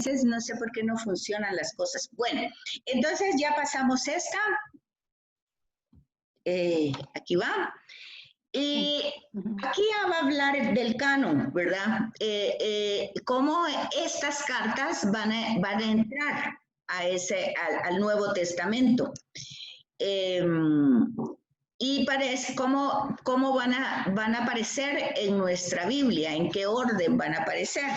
veces no sé por qué no funcionan las cosas. Bueno, entonces ya pasamos esta. Aquí va. Y aquí ya va a hablar del canon, ¿verdad? Cómo estas cartas van a entrar al Nuevo Testamento. Y parece cómo van a aparecer en nuestra Biblia, en qué orden van a aparecer.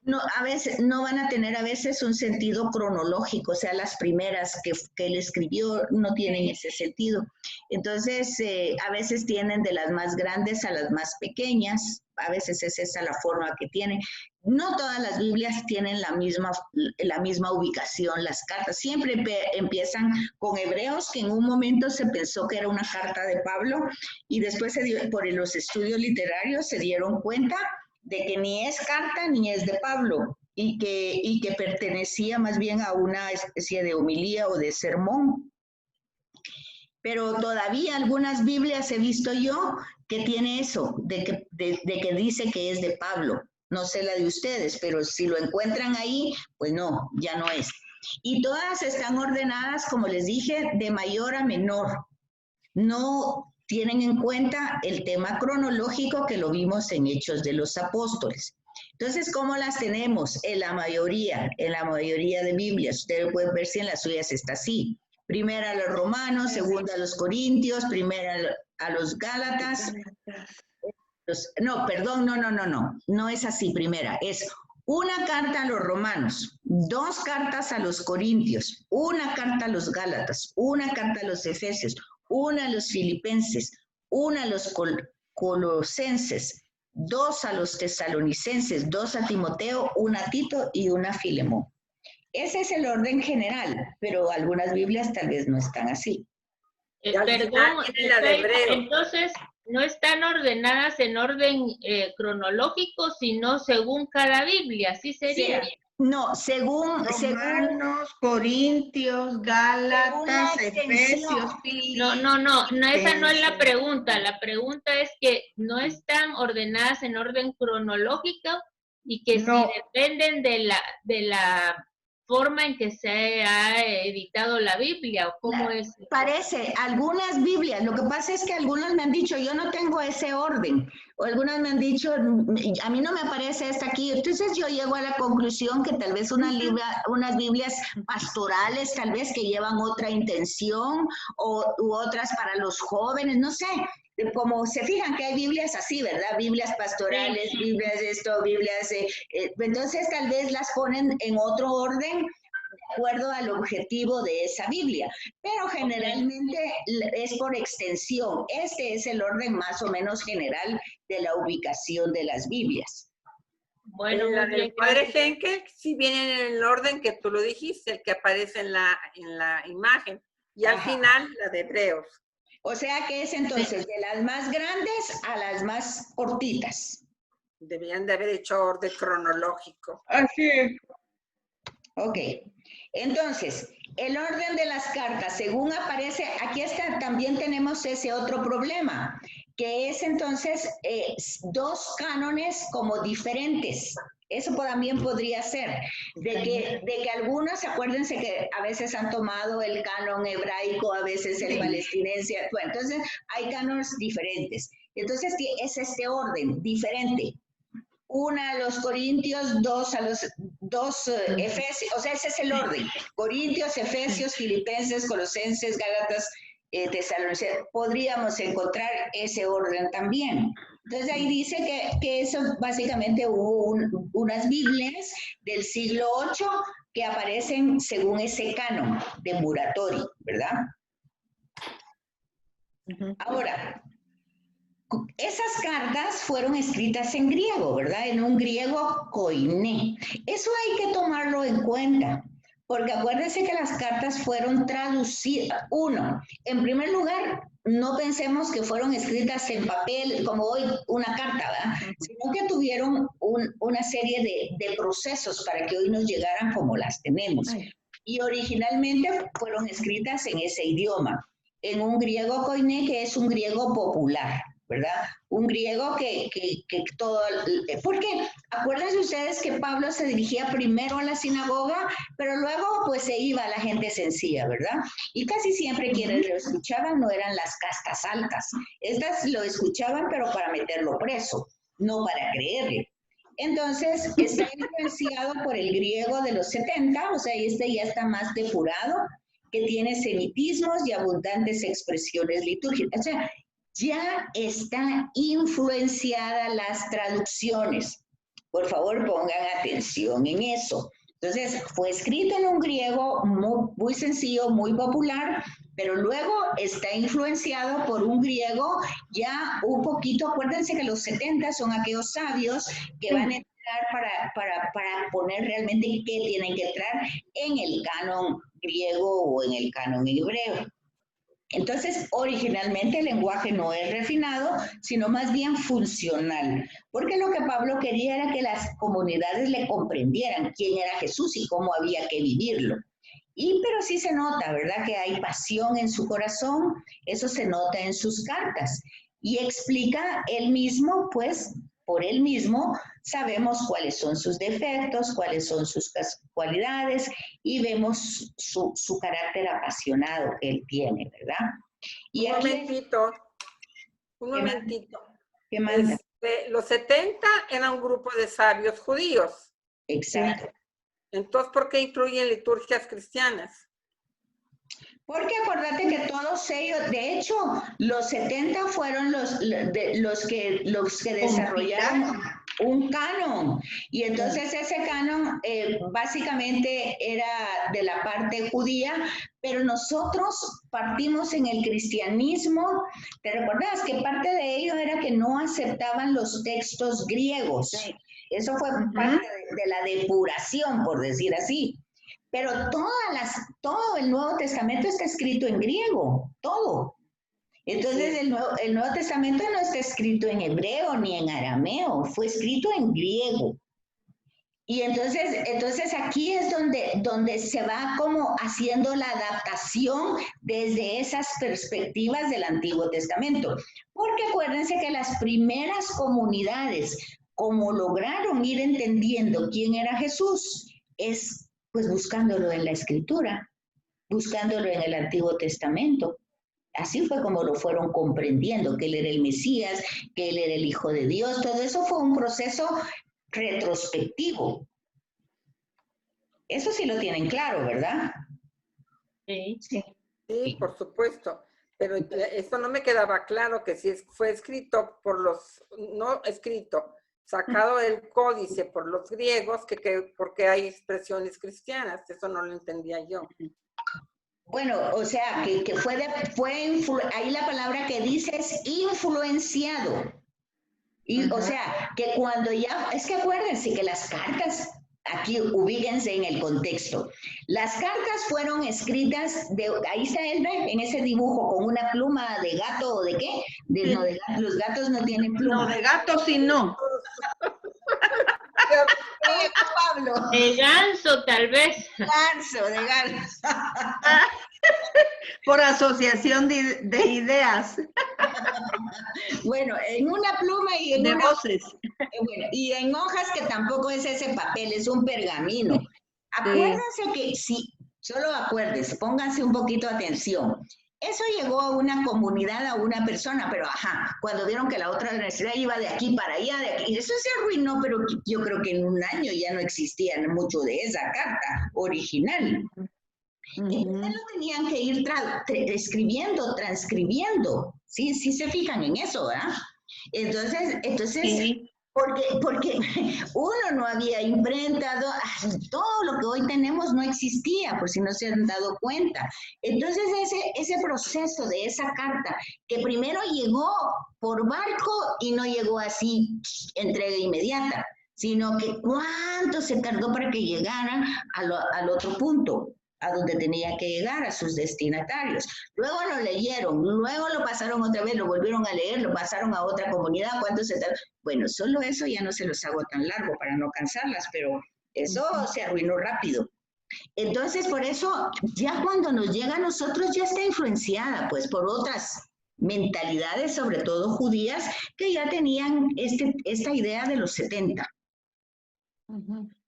No, a veces no van a tener a veces un sentido cronológico, o sea, las primeras que él escribió no tienen ese sentido. Entonces, a veces tienen de las más grandes a las más pequeñas, a veces es esa la forma que tienen. No todas las Biblias tienen la misma ubicación, las cartas. Siempre empiezan con Hebreos, que en un momento se pensó que era una carta de Pablo, y después por los estudios literarios se dieron cuenta de que ni es carta ni es de Pablo, y que pertenecía más bien a una especie de homilía o de sermón. Pero todavía algunas Biblias he visto yo que tiene eso, de que dice que es de Pablo. No sé la de ustedes, pero si lo encuentran ahí, pues no, ya no es. Y todas están ordenadas, como les dije, de mayor a menor. No tienen en cuenta el tema cronológico que lo vimos en Hechos de los Apóstoles. Entonces, ¿cómo las tenemos? En la mayoría de Biblias. Ustedes pueden ver si en las suyas está así. Primera a los romanos, segunda a los corintios, primera a los gálatas. No es así primera. Es una carta a los romanos, 2 cartas a los corintios, una carta a los gálatas, una carta a los efesios, una a los filipenses, una a los colosenses, 2 a los tesalonicenses, 2 a Timoteo, una a Tito y una a Filemón. Ese es el orden general, pero algunas Biblias tal vez no están así. Perdón, entonces no están ordenadas en orden cronológico, sino según cada Biblia, ¿sí sería? Sí. No, según Romanos, Corintios, Gálatas, Efesios, No, esa no es la pregunta. La pregunta es que no están ordenadas en orden cronológico y que si dependen de la forma en que se ha editado la Biblia, o cómo es. Parece, algunas Biblias, lo que pasa es que algunos me han dicho, yo no tengo ese orden, o algunas me han dicho, a mí no me aparece esta aquí, entonces yo llego a la conclusión que tal vez unas Biblias pastorales, tal vez que llevan otra intención, u otras para los jóvenes, no sé. Como se fijan que hay Biblias así, ¿verdad? Biblias pastorales, Biblias esto, Biblias... entonces tal vez las ponen en otro orden de acuerdo al objetivo de esa Biblia, pero generalmente es por extensión. Este es el orden más o menos general de la ubicación de las Biblias. Bueno, la del Padre Henkel sí viene en el orden que tú lo dijiste, el que aparece en la imagen, y al final la de Hebreos. O sea que es entonces de las más grandes a las más cortitas. Deberían de haber hecho orden cronológico. Así es. Ok, entonces, el orden de las cartas, según aparece, aquí está, también tenemos ese otro problema, que es entonces 2 cánones como diferentes. Eso también podría ser, de que algunos, acuérdense que a veces han tomado el canon hebraico, a veces el palestinense, bueno, entonces hay cánones diferentes. Entonces es este orden diferente. 1 a los corintios, 2 a los efesios, o sea, ese es el orden. Corintios, efesios, filipenses, colosenses, gálatas, tesalonicenses. Podríamos encontrar ese orden también. Entonces ahí dice que eso básicamente hubo unas Biblias del siglo VIII que aparecen según ese canon de Muratori, ¿verdad? Ahora, esas cartas fueron escritas en griego, ¿verdad? En un griego koiné. Eso hay que tomarlo en cuenta, porque acuérdense que las cartas fueron traducidas. En primer lugar, no pensemos que fueron escritas en papel, como hoy una carta, ¿verdad? Sino que tuvieron una serie de procesos para que hoy nos llegaran como las tenemos. Y originalmente fueron escritas en ese idioma, en un griego koiné, que es un griego popular. ¿verdad? Un griego que todo, porque acuérdense ustedes que Pablo se dirigía primero a la sinagoga, pero luego pues se iba a la gente sencilla, ¿verdad? Y casi siempre quienes lo escuchaban no eran las castas altas, estas lo escuchaban pero para meterlo preso, no para creerle. Entonces está influenciado por el griego de los 70, o sea, este ya está más depurado, que tiene semitismos y abundantes expresiones litúrgicas. O sea, ya está influenciada las traducciones. Por favor, pongan atención en eso. Entonces, fue escrito en un griego muy sencillo, muy popular, pero luego está influenciado por un griego ya un poquito, acuérdense que los 70 son aquellos sabios que van a entrar para poner realmente qué tienen que entrar en el canon griego o en el canon hebreo. Entonces, originalmente el lenguaje no es refinado, sino más bien funcional, porque lo que Pablo quería era que las comunidades le comprendieran quién era Jesús y cómo había que vivirlo. Pero sí se nota, ¿verdad? Que hay pasión en su corazón, eso se nota en sus cartas. Y explica él mismo, pues, por él mismo, sabemos cuáles son sus defectos, cuáles son sus cualidades, y vemos su carácter apasionado que él tiene, ¿verdad? Y un momentito. ¿Qué manda? Los 70 eran un grupo de sabios judíos. Exacto. Entonces, ¿por qué incluyen liturgias cristianas? Porque acordate que todos ellos, de hecho, los 70 fueron los que desarrollaron un canon. Y entonces ese canon básicamente era de la parte judía, pero nosotros partimos en el cristianismo. ¿Te recuerdas que parte de ello era que no aceptaban los textos griegos? Sí. Eso fue parte de la depuración, por decir así. Pero todo el Nuevo Testamento está escrito en griego, todo. Entonces el Nuevo Testamento no está escrito en hebreo ni en arameo, fue escrito en griego. Y entonces aquí es donde se va como haciendo la adaptación desde esas perspectivas del Antiguo Testamento. Porque acuérdense que las primeras comunidades, como lograron ir entendiendo quién era Jesús, es pues buscándolo en la Escritura, buscándolo en el Antiguo Testamento. Así fue como lo fueron comprendiendo, que él era el Mesías, que él era el Hijo de Dios. Todo eso fue un proceso retrospectivo. Eso sí lo tienen claro, ¿verdad? Sí. Sí, por supuesto. Pero esto no me quedaba claro, que si fue escrito por los, no escrito, sacado del códice por los griegos, porque hay expresiones cristianas. Eso no lo entendía yo. Bueno, o sea, que ahí la palabra que dice es influenciado. Y, o sea, que cuando ya, es que acuérdense que las cartas, aquí ubíquense en el contexto, las cartas fueron escritas, ahí está él, en ese dibujo, con una pluma de gato o de qué, no, los gatos no tienen pluma. No, de gato sí no. Pablo. De ganso, tal vez. De ganso. Por asociación de ideas. Bueno, en una pluma y en voces. Bueno, y en hojas, que tampoco es ese papel, es un pergamino. Acuérdense que sí, solo acuérdense, pónganse un poquito de atención. Eso llegó a una comunidad, a una persona, pero cuando vieron que la otra universidad iba de aquí para allá, de aquí, eso se arruinó, pero yo creo que en un año ya no existía mucho de esa carta original. Entonces lo tenían que ir escribiendo, transcribiendo, ¿sí? Sí se fijan en eso, ¿verdad? Entonces sí. Porque uno no había imprenta, todo lo que hoy tenemos no existía, por si no se han dado cuenta. Entonces ese proceso de esa carta, que primero llegó por barco y no llegó así, entrega inmediata, sino que cuánto se tardó para que llegaran al otro punto, a donde tenía que llegar, a sus destinatarios. Luego lo leyeron, luego lo pasaron otra vez, lo volvieron a leer, lo pasaron a otra comunidad. ¿Cuánto se tardó? Bueno, solo eso ya no se los hago tan largo para no cansarlas, pero eso se arruinó rápido. Entonces, por eso, ya cuando nos llega a nosotros, ya está influenciada, pues, por otras mentalidades, sobre todo judías, que ya tenían esta idea de los 70,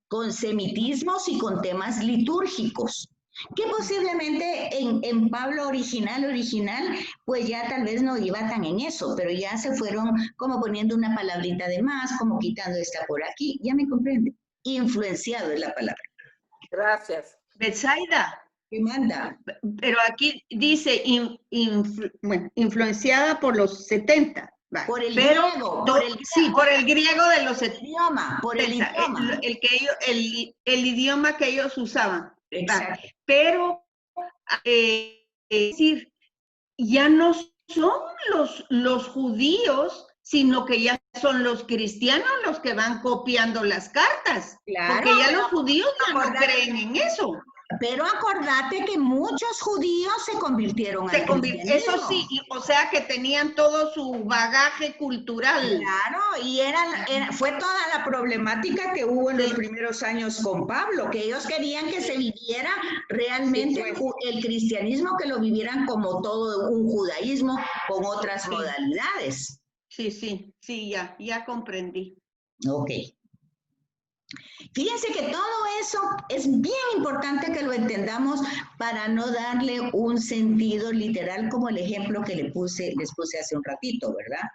con semitismos y con temas litúrgicos, que posiblemente en Pablo original, pues ya tal vez no iba tan en eso, pero ya se fueron como poniendo una palabrita de más, como quitando esta por aquí, ya me comprende, influenciado es la palabra. Gracias. Betsaida. ¿Qué manda? Pero aquí dice influenciada por los 70. Vale. Por el pero griego, sí, por el griego de los 70. Idioma, por el idioma. El idioma que ellos usaban. Exacto. Vale. Pero, es decir, ya no son los judíos, sino que ya son los cristianos los que van copiando las cartas. Claro, porque ya los judíos no creen en eso. Pero acordate que muchos judíos se convirtieron al cristianismo. Eso sí, o sea que tenían todo su bagaje cultural. Claro, y fue toda la problemática que hubo en los primeros años con Pablo, que ellos querían que se viviera realmente el cristianismo, que lo vivieran como todo un judaísmo con otras modalidades. Sí, ya comprendí. Ok. Fíjense que todo eso es bien importante que lo entendamos para no darle un sentido literal como el ejemplo que les puse hace un ratito, ¿verdad?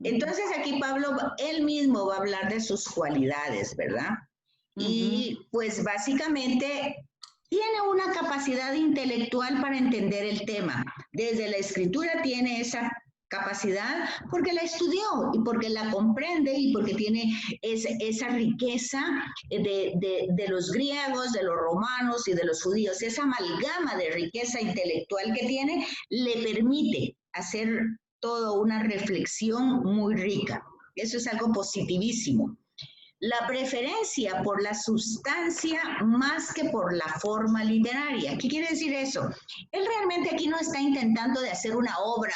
Entonces aquí Pablo, él mismo va a hablar de sus cualidades, ¿verdad? Y pues básicamente tiene una capacidad intelectual para entender el tema. Desde la escritura tiene esa capacidad porque la estudió y porque la comprende y porque tiene esa riqueza de los griegos, de los romanos y de los judíos. Esa amalgama de riqueza intelectual que tiene le permite hacer toda una reflexión muy rica. Eso es algo positivísimo. La preferencia por la sustancia más que por la forma literaria. ¿Qué quiere decir eso? Él realmente aquí no está intentando de hacer una obra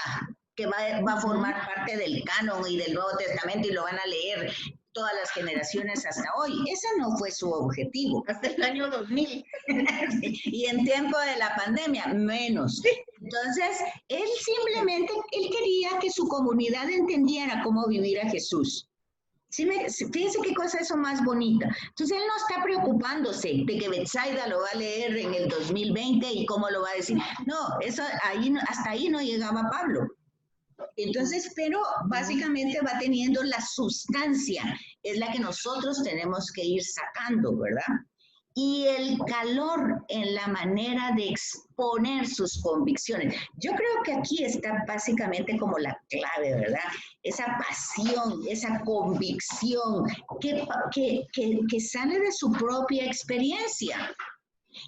que va a formar parte del canon y del Nuevo Testamento y lo van a leer todas las generaciones hasta hoy. Ese no fue su objetivo. Hasta el año 2000. Y en tiempo de la pandemia, menos. Entonces, él quería que su comunidad entendiera cómo vivir a Jesús. ¿Sí fíjense qué cosa eso más bonita. Entonces, él no está preocupándose de que Betsaida lo va a leer en el 2020 y cómo lo va a decir. No, hasta ahí no llegaba Pablo. Entonces, pero básicamente va teniendo la sustancia, es la que nosotros tenemos que ir sacando, ¿verdad? Y el calor en la manera de exponer sus convicciones. Yo creo que aquí está básicamente como la clave, ¿verdad? Esa pasión, esa convicción que sale de su propia experiencia.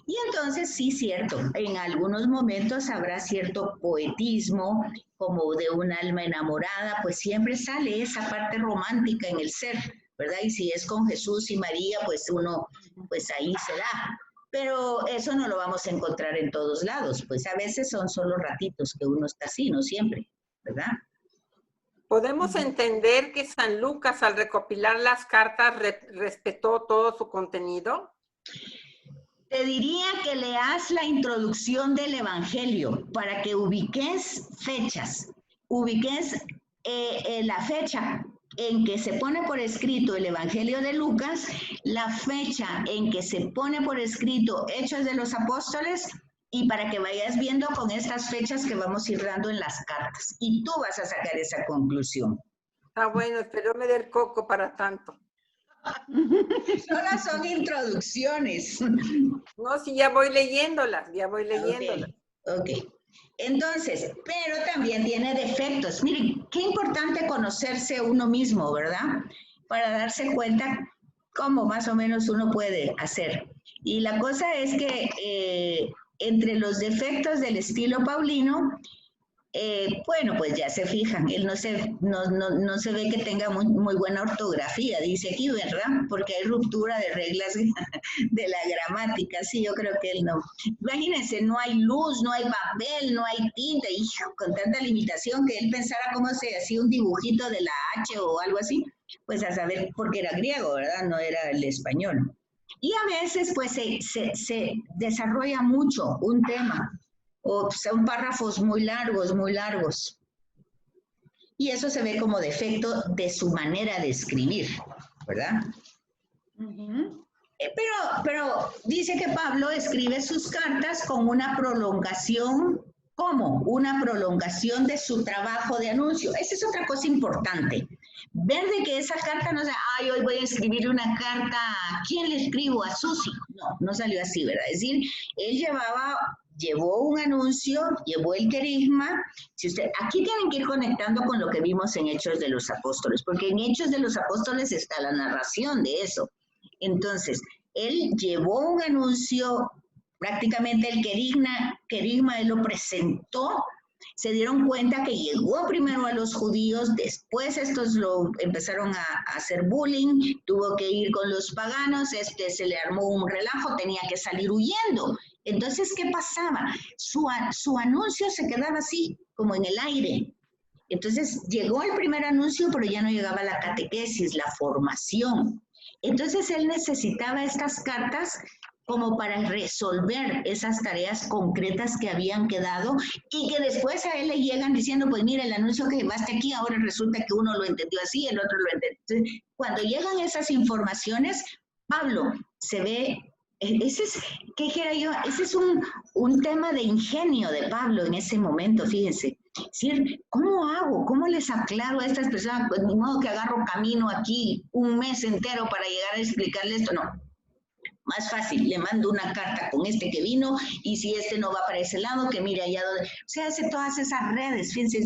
Y entonces, sí, cierto, en algunos momentos habrá cierto poetismo, como de un alma enamorada, pues siempre sale esa parte romántica en el ser, ¿verdad? Y si es con Jesús y María, pues pues ahí se da. Pero eso no lo vamos a encontrar en todos lados, pues a veces son solo ratitos que uno está así, no siempre, ¿verdad? ¿Podemos entender que San Lucas, al recopilar las cartas, respetó todo su contenido? Te diría que leas la introducción del Evangelio para que ubiques fechas, ubiques la fecha en que se pone por escrito el Evangelio de Lucas, la fecha en que se pone por escrito Hechos de los Apóstoles, y para que vayas viendo con estas fechas que vamos a ir dando en las cartas. Y tú vas a sacar esa conclusión. Ah, bueno, espero me dé el coco para tanto. Solo son introducciones. No, sí, ya voy leyéndolas. Ok. Entonces, pero también tiene defectos. Miren, qué importante conocerse uno mismo, ¿verdad? Para darse cuenta cómo más o menos uno puede hacer. Y la cosa es que entre los defectos del estilo paulino, bueno, pues ya se fijan, él no se ve que tenga muy buena ortografía, dice aquí, ¿verdad? Porque hay ruptura de reglas de la gramática, sí, yo creo que él no. Imagínense, no hay luz, no hay papel, no hay tinta, y con tanta limitación que él pensara cómo se hacía un dibujito de la H o algo así, pues a saber, porque era griego, ¿verdad? No era el español. Y a veces, pues, se desarrolla mucho un tema o son párrafos muy largos, muy largos. Y eso se ve como defecto de su manera de escribir, ¿verdad? Pero dice que Pablo escribe sus cartas con una prolongación, ¿cómo? Una prolongación de su trabajo de anuncio. Esa es otra cosa importante. Ver de que esa carta no sea, ay, hoy voy a escribir una carta, ¿a quién le escribo? A Susi. No, no salió así, ¿verdad? Es decir, él llevó un anuncio, llevó el querigma. Aquí tienen que ir conectando con lo que vimos en Hechos de los Apóstoles, porque en Hechos de los Apóstoles está la narración de eso. Entonces, él llevó un anuncio, prácticamente el querigma él lo presentó, se dieron cuenta que llegó primero a los judíos, después estos lo empezaron a hacer bullying, tuvo que ir con los paganos, se le armó un relajo, tenía que salir huyendo. Entonces, ¿qué pasaba? Su anuncio se quedaba así, como en el aire. Entonces, llegó el primer anuncio, pero ya no llegaba la catequesis, la formación. Entonces, él necesitaba estas cartas como para resolver esas tareas concretas que habían quedado y que después a él le llegan diciendo, pues mira, el anuncio que llevaste aquí, ahora resulta que uno lo entendió así, el otro lo entendió. Entonces, cuando llegan esas informaciones, Pablo se ve, ese es un tema de ingenio de Pablo en ese momento, fíjense. Es decir, ¿cómo hago? ¿Cómo les aclaro a estas personas? Pues ni modo que agarro camino aquí un mes entero para llegar a explicarle esto, no. Más fácil, le mando una carta con este que vino y si este no va para ese lado, que mire allá donde... Se hace todas esas redes, fíjense,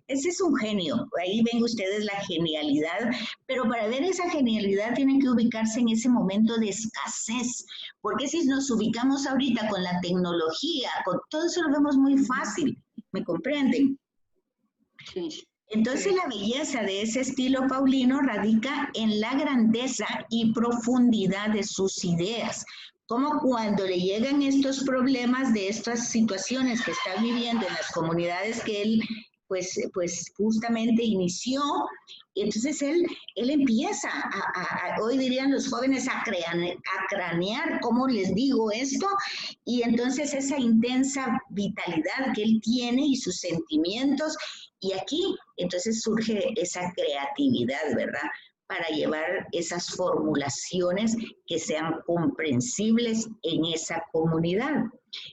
ese es un genio. Ahí ven ustedes la genialidad, pero para ver esa genialidad tienen que ubicarse en ese momento de escasez, porque si nos ubicamos ahorita con la tecnología, con todo eso lo vemos muy fácil, ¿me comprenden? Sí. Entonces la belleza de ese estilo paulino radica en la grandeza y profundidad de sus ideas, como cuando le llegan estos problemas de estas situaciones que está viviendo en las comunidades que él pues justamente inició. Entonces él empieza hoy dirían los jóvenes a cranear cómo les digo esto, y entonces esa intensa vitalidad que él tiene y sus sentimientos. Y aquí, entonces, surge esa creatividad, ¿verdad? Para llevar esas formulaciones que sean comprensibles en esa comunidad.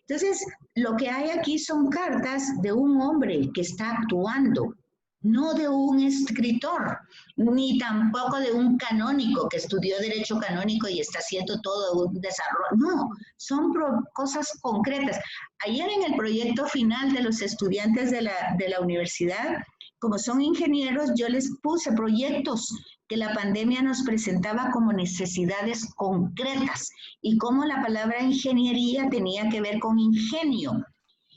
Entonces, lo que hay aquí son cartas de un hombre que está actuando, no de un escritor, ni tampoco de un canónico que estudió derecho canónico y está haciendo todo un desarrollo. No, son cosas concretas. Ayer en el proyecto final de los estudiantes de la universidad, como son ingenieros, yo les puse proyectos que la pandemia nos presentaba como necesidades concretas y cómo la palabra ingeniería tenía que ver con ingenio.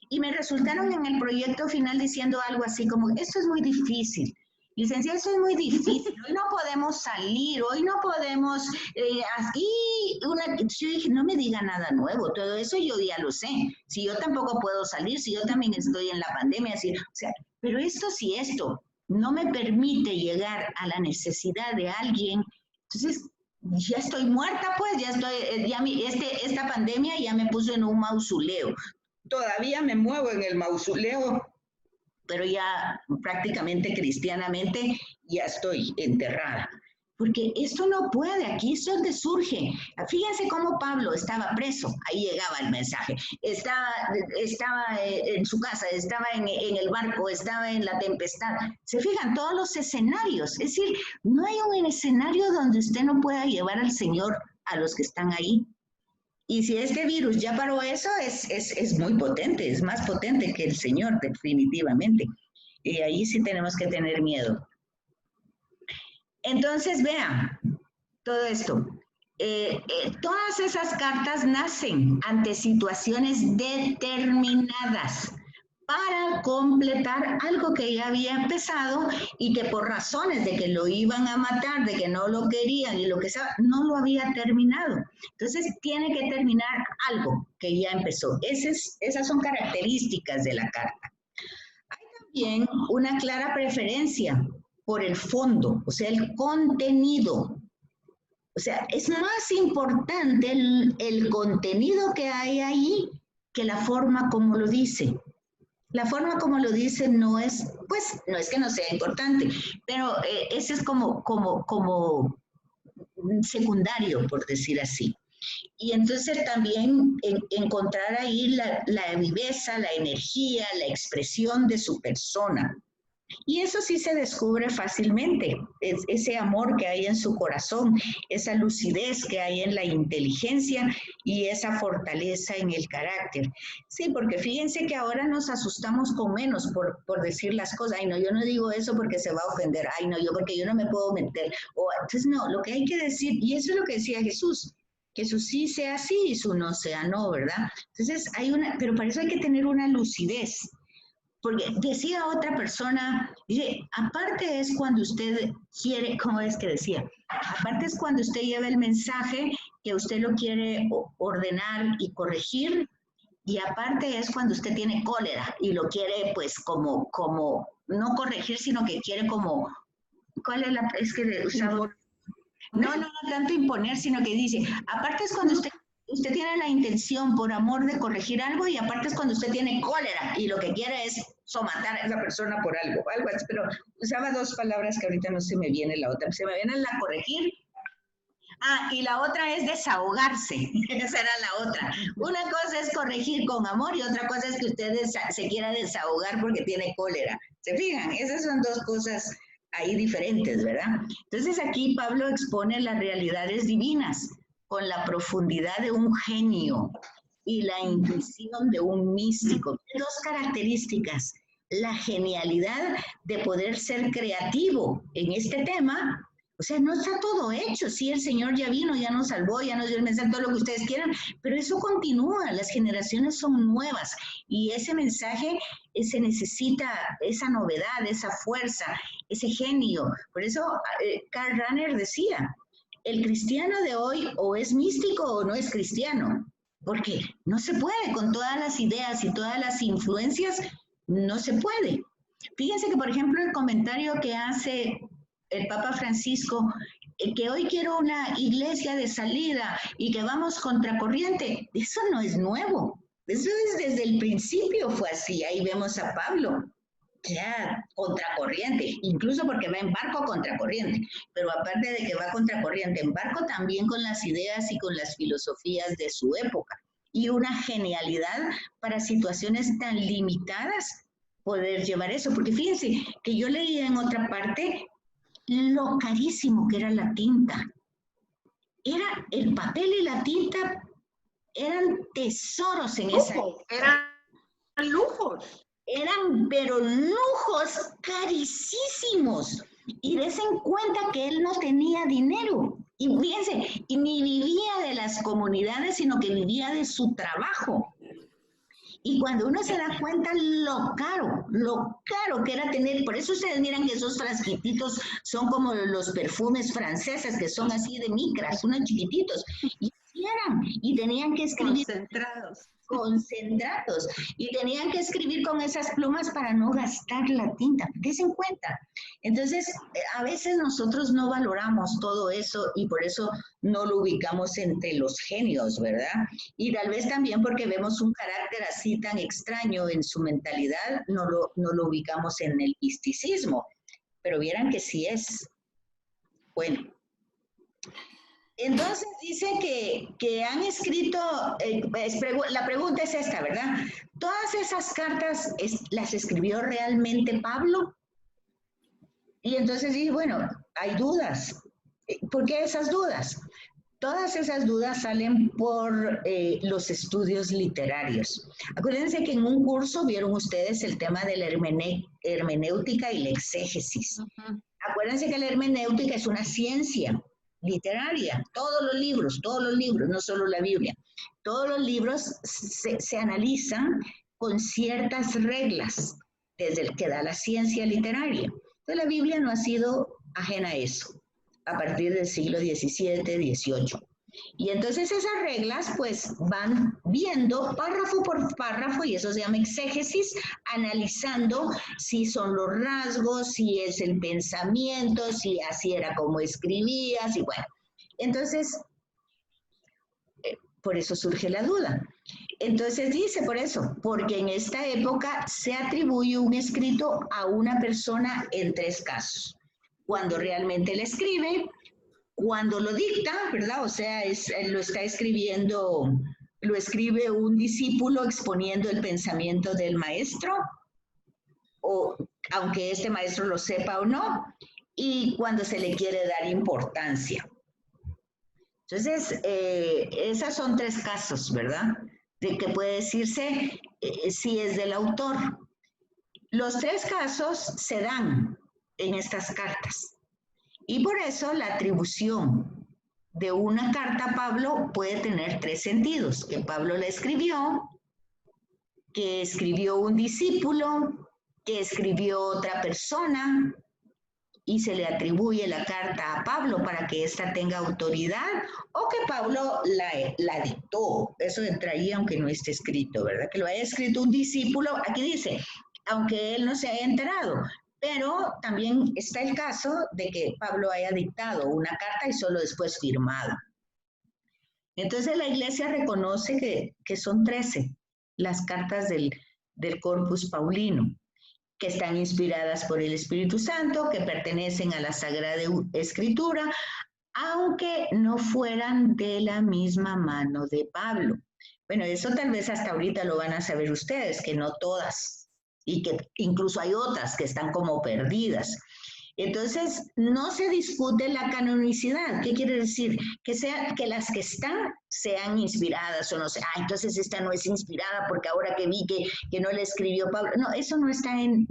Y me resultaron en el proyecto final diciendo algo así como, esto es muy difícil. Licenciada, eso es muy difícil. Hoy no podemos salir, hoy no podemos... yo dije, no me diga nada nuevo, todo eso yo ya lo sé. Si yo tampoco puedo salir, si yo también estoy en la pandemia, así, o sea, pero esto no me permite llegar a la necesidad de alguien, entonces ya estoy muerta, pues, esta pandemia ya me puso en un mausoleo. Todavía me muevo en el mausoleo, pero ya prácticamente cristianamente ya estoy enterrada. Porque esto no puede, aquí es donde surge. Fíjense cómo Pablo estaba preso, ahí llegaba el mensaje. Estaba en su casa, estaba en el barco, estaba en la tempestad. Se fijan todos los escenarios. Es decir, no hay un escenario donde usted no pueda llevar al Señor a los que están ahí. Y si este virus ya paró eso, es muy potente, es más potente que el Señor, definitivamente. Y ahí sí tenemos que tener miedo. Entonces, vean, todo esto. Todas esas cartas nacen ante situaciones determinadas para completar algo que ya había empezado y que por razones de que lo iban a matar, de que no lo querían y lo que sea, no lo había terminado. Entonces tiene que terminar algo que ya empezó. Esas son características de la carta. Hay también una clara preferencia por el fondo, o sea, el contenido. O sea, es más importante el contenido que hay ahí que la forma como lo dice. La forma como lo dice no es, pues, no es que no sea importante, pero ese es como secundario, por decir así. Y entonces también encontrar ahí la viveza, la energía, la expresión de su persona. Y eso sí se descubre fácilmente, ese amor que hay en su corazón, esa lucidez que hay en la inteligencia y esa fortaleza en el carácter. Sí, porque fíjense que ahora nos asustamos con menos por decir las cosas. Ay, no, yo no digo eso porque se va a ofender. Ay, no, porque yo no me puedo meter. Entonces, no, lo que hay que decir, y eso es lo que decía Jesús, que su sí sea sí y su no sea no, ¿verdad? Entonces, pero para eso hay que tener una lucidez. Porque decía otra persona, dice, aparte es cuando usted quiere, ¿cómo es que decía? Aparte es cuando usted lleva el mensaje que usted lo quiere ordenar y corregir, y aparte es cuando usted tiene cólera y lo quiere pues como no corregir, sino que quiere como, ¿cuál es la, es que usaba? No tanto imponer, sino que dice, aparte es cuando usted tiene la intención por amor de corregir algo y aparte es cuando usted tiene cólera y lo que quiere es somatar a esa persona por algo así, pero usaba dos palabras que ahorita no se me viene la otra, se me viene la corregir. Y la otra es desahogarse, esa era la otra. Una cosa es corregir con amor y otra cosa es que usted se quiera desahogar porque tiene cólera. ¿Se fijan? Esas son dos cosas ahí diferentes, ¿verdad? Entonces aquí Pablo expone las realidades divinas con la profundidad de un genio y la intuición de un místico. Dos características, la genialidad de poder ser creativo en este tema. O sea, no está todo hecho. Sí, el Señor ya vino, ya nos salvó, ya nos dio el mensaje, todo lo que ustedes quieran, pero eso continúa, las generaciones son nuevas y ese mensaje se necesita esa novedad, esa fuerza, ese genio. Por eso Karl Rahner decía, el cristiano de hoy o es místico o no es cristiano, porque no se puede con todas las ideas y todas las influencias, no se puede. Fíjense que, por ejemplo, el comentario que hace el Papa Francisco, que hoy quiero una iglesia de salida y que vamos contracorriente, eso no es nuevo. Eso es desde el principio fue así. Ahí vemos a Pablo, ya contracorriente, incluso porque va en barco contracorriente, pero aparte de que va contracorriente en barco, también con las ideas y con las filosofías de su época. Y una genialidad para situaciones tan limitadas poder llevar eso, porque fíjense que yo leía en otra parte lo carísimo que era la tinta. Era el papel y la tinta, eran tesoros en esa época. Eran lujos. Eran, pero lujos carísimos. Y des en cuenta que él no tenía dinero. Y fíjense, y ni vivía de las comunidades, sino que vivía de su trabajo. Y cuando uno se da cuenta lo caro que era tener, por eso ustedes miran que esos frasquititos son como los perfumes franceses, que son así de micras, unos chiquititos, y tenían que escribir concentrados, y tenían que escribir con esas plumas para no gastar la tinta, desen cuenta. Entonces, a veces nosotros no valoramos todo eso y por eso no lo ubicamos entre los genios, ¿verdad? Y tal vez también porque vemos un carácter así tan extraño en su mentalidad, no lo ubicamos en el misticismo, pero vieran que sí es. Bueno. Entonces dice que han escrito, la pregunta es esta, ¿verdad? ¿Todas esas cartas las escribió realmente Pablo? Y entonces dice, bueno, hay dudas. ¿Por qué esas dudas? Todas esas dudas salen por los estudios literarios. Acuérdense que en un curso vieron ustedes el tema de la hermenéutica y la exégesis. Acuérdense que la hermenéutica es una ciencia literaria, todos los libros, no solo la Biblia. Todos los libros se analizan con ciertas reglas desde el que da la ciencia literaria. Entonces la Biblia no ha sido ajena a eso a partir del siglo XVII, XVIII. Y entonces esas reglas pues van viendo párrafo por párrafo, y eso se llama exégesis, analizando si son los rasgos, si es el pensamiento, si así era como escribías, y bueno. Entonces, por eso surge la duda. Entonces dice por eso, porque en esta época se atribuye un escrito a una persona en 3 casos. Cuando realmente le escribe, cuando lo dicta, ¿verdad? O sea, lo está escribiendo, lo escribe un discípulo exponiendo el pensamiento del maestro, o aunque este maestro lo sepa o no, y cuando se le quiere dar importancia. Entonces, esos son 3 casos, ¿verdad? De que puede decirse si es del autor. Los 3 casos se dan en estas cartas. Y por eso la atribución de una carta a Pablo puede tener 3 sentidos. Que Pablo la escribió, que escribió un discípulo, que escribió otra persona, y se le atribuye la carta a Pablo para que ésta tenga autoridad, o que Pablo la dictó. Eso entraría aunque no esté escrito, ¿verdad? Que lo haya escrito un discípulo, aquí dice, aunque él no se haya enterado, pero también está el caso de que Pablo haya dictado una carta y solo después firmado. Entonces la iglesia reconoce que son 13 las cartas del Corpus Paulino, que están inspiradas por el Espíritu Santo, que pertenecen a la Sagrada Escritura, aunque no fueran de la misma mano de Pablo. Bueno, eso tal vez hasta ahorita lo van a saber ustedes, que no todas, y que incluso hay otras que están como perdidas. Entonces, no se discute la canonicidad. ¿Qué quiere decir? Que las que están sean inspiradas o no sé. Entonces esta no es inspirada porque ahora que vi que no le escribió Pablo. No, eso no está en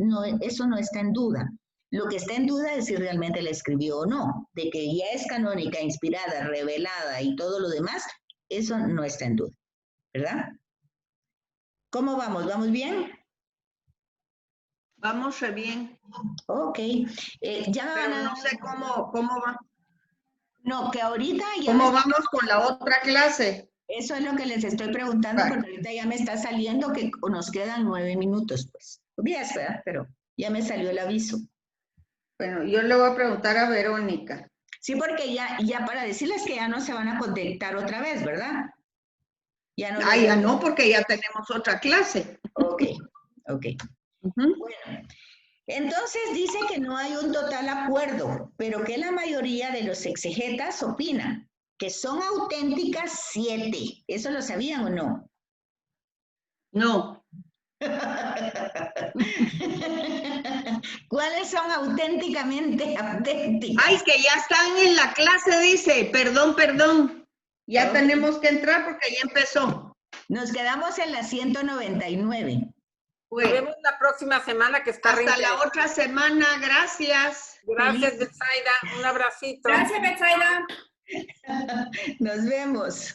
duda. Lo que está en duda es si realmente la escribió o no. De que ya es canónica, inspirada, revelada y todo lo demás, eso no está en duda. ¿Verdad? ¿Cómo vamos? ¿Vamos bien? Vamos re bien. Ok. Pero no sé cómo va. No, que ahorita ya... ¿Cómo vamos con la otra clase? Eso es lo que les estoy preguntando, porque ahorita ya me está saliendo que nos quedan 9 minutos, pues. Bien, pero ya me salió el aviso. Bueno, yo le voy a preguntar a Verónica. Sí, porque ya para decirles que ya no se van a conectar otra vez, ¿verdad? Ya no, porque ya tenemos otra clase. Ok. Bueno, entonces dice que no hay un total acuerdo, pero que la mayoría de los exegetas opinan que son auténticas 7. ¿Eso lo sabían o no? No. ¿Cuáles son auténticamente auténticas? Ay, que ya están en la clase, dice. Perdón. Ya tenemos que entrar porque ya empezó. Nos quedamos en la 199. Nos vemos la próxima semana que está hasta la otra semana, gracias. Gracias, Betsaida. Un abracito. Gracias, Betsaida. Nos vemos.